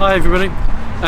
Hi everybody,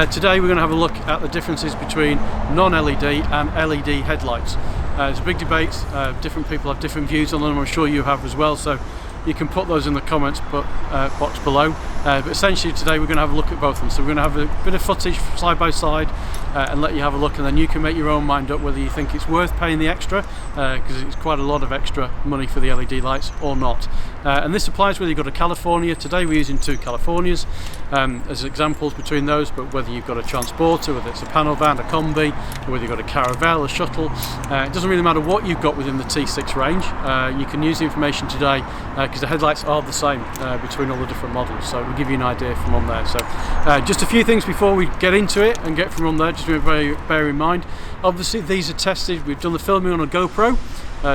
today we're going to have a look at the differences between non-LED and LED headlights. There's a big debate, different people have different views on them, I'm sure you have as well, so you can put those in the comments box below. But essentially today we're going to have a look at both of them. So we're going to have a bit of footage side by side and let you have a look, and then you can make your own mind up whether you think it's worth paying the extra, because it's quite a lot of extra money for the LED lights, or not. And this applies whether you've got a California. Today we're using two Californias as examples between those, but whether you've got a transporter, whether it's a panel van, a combi, or whether you've got a caravel, a shuttle, it doesn't really matter what you've got within the T6 range. You can use the information today because the headlights are the same between all the different models, so we'll give you an idea from on there. So just a few things before we get into it and get from on there, just to bear in mind. Obviously these are tested, we've done the filming on a GoPro,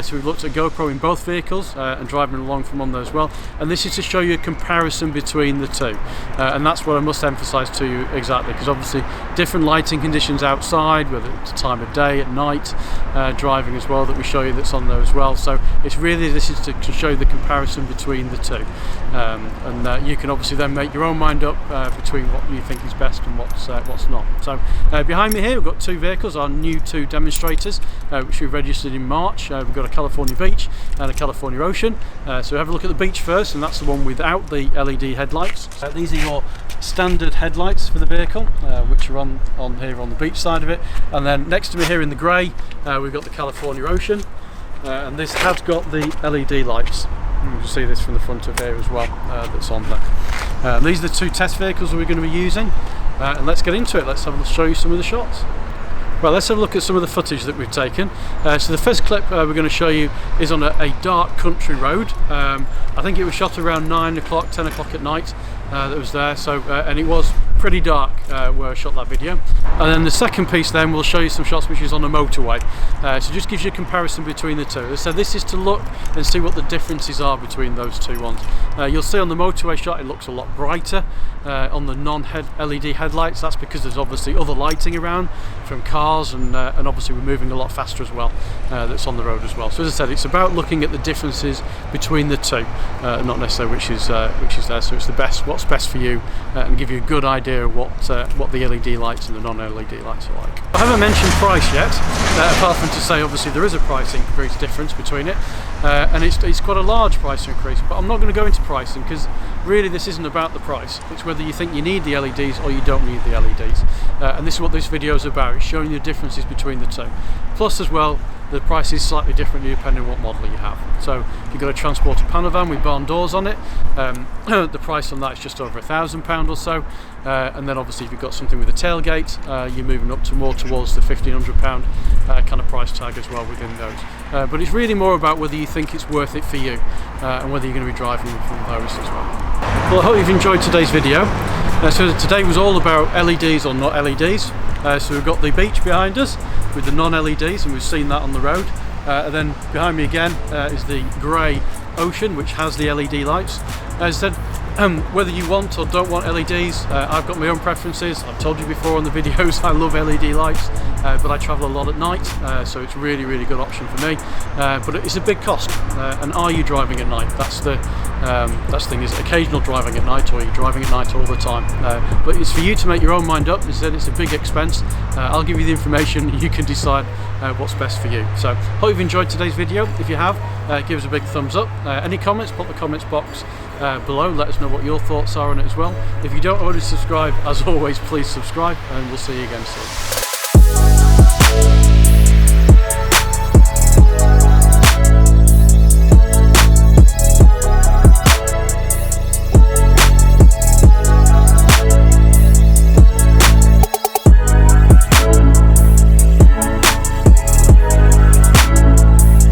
so we've looked at GoPro in both vehicles and driving along from on there as well, and this is to show you a comparison between the two, and that's what I must emphasize to you exactly, because obviously different lighting conditions outside, whether it's time of day, at night, driving as well, that we show you that's on there as well. So it's really, this is to show you the comparison between the two, and you can obviously then make your own mind up between what you think is best and what's not. So behind me here we've got two vehicles, our new two demonstrators, which we've registered in March. We've got a California Beach and a California Ocean. So have a look at the Beach first, and that's the one without the LED headlights. These are your standard headlights for the vehicle, which are on here on the Beach side of it. And then next to me here in the grey, we've got the California Ocean, and this has got the LED lights. You can see this from the front of here as well, that's on there. These are the two test vehicles that we're going to be using, and let's get into it. Let's show you some of the shots. Well, let's have a look at some of the footage that we've taken. So the first clip we're going to show you is on a dark country road. I think it was shot around 9 o'clock, 10 o'clock at night that was there, so and it was pretty dark where I shot that video. And then the second piece then we'll show you some shots which is on a motorway, so just gives you a comparison between the two. So this is to look and see what the differences are between those two ones. You'll see on the motorway shot it looks a lot brighter on the non-LED headlights. That's because there's obviously other lighting around from cars, and obviously we're moving a lot faster as well, that's on the road as well. So as I said, it's about looking at the differences between the two, not necessarily which is there. So it's the best, what's best for you, and give you a good idea of what the LED lights and the non-LED lights are like. I haven't mentioned price yet, apart from to say obviously there is a price increase difference between it, and it's quite a large price increase, but I'm not going to go into pricing because really this isn't about the price. It's whether you think you need the LEDs or you don't need the LEDs, and this is what this video is about. It's showing you the differences between the two. Plus as well, the price is slightly different depending on what model you have. So if you've got a transporter panel van with barn doors on it, the price on that is just over £1,000 or so, and then obviously if you've got something with a tailgate, you're moving up to more towards the £1,500 kind of price tag as well within those. But it's really more about whether you think it's worth it for you, and whether you're going to be driving from those as well. Well, I hope you've enjoyed today's video. So today was all about LEDs or not LEDs. So we've got the beach behind us with the non-LEDs, and we've seen that on the road. And then behind me again is the grey ocean, which has the LED lights. As I said, whether you want or don't want LEDs, I've got my own preferences. I've told you before on the videos I love LED lights, but I travel a lot at night, so it's really good option for me. But it's a big cost, and are you driving at night? That's the thing, is occasional driving at night, or are you driving at night all the time? But it's for you to make your own mind up. Instead, it's a big expense. I'll give you the information, you can decide what's best for you. So hope you've enjoyed today's video. If you have, give us a big thumbs up. Any comments, put the comments box below, let us know what your thoughts are on it as well. If you don't already subscribe, as always, please subscribe, and we'll see you again soon.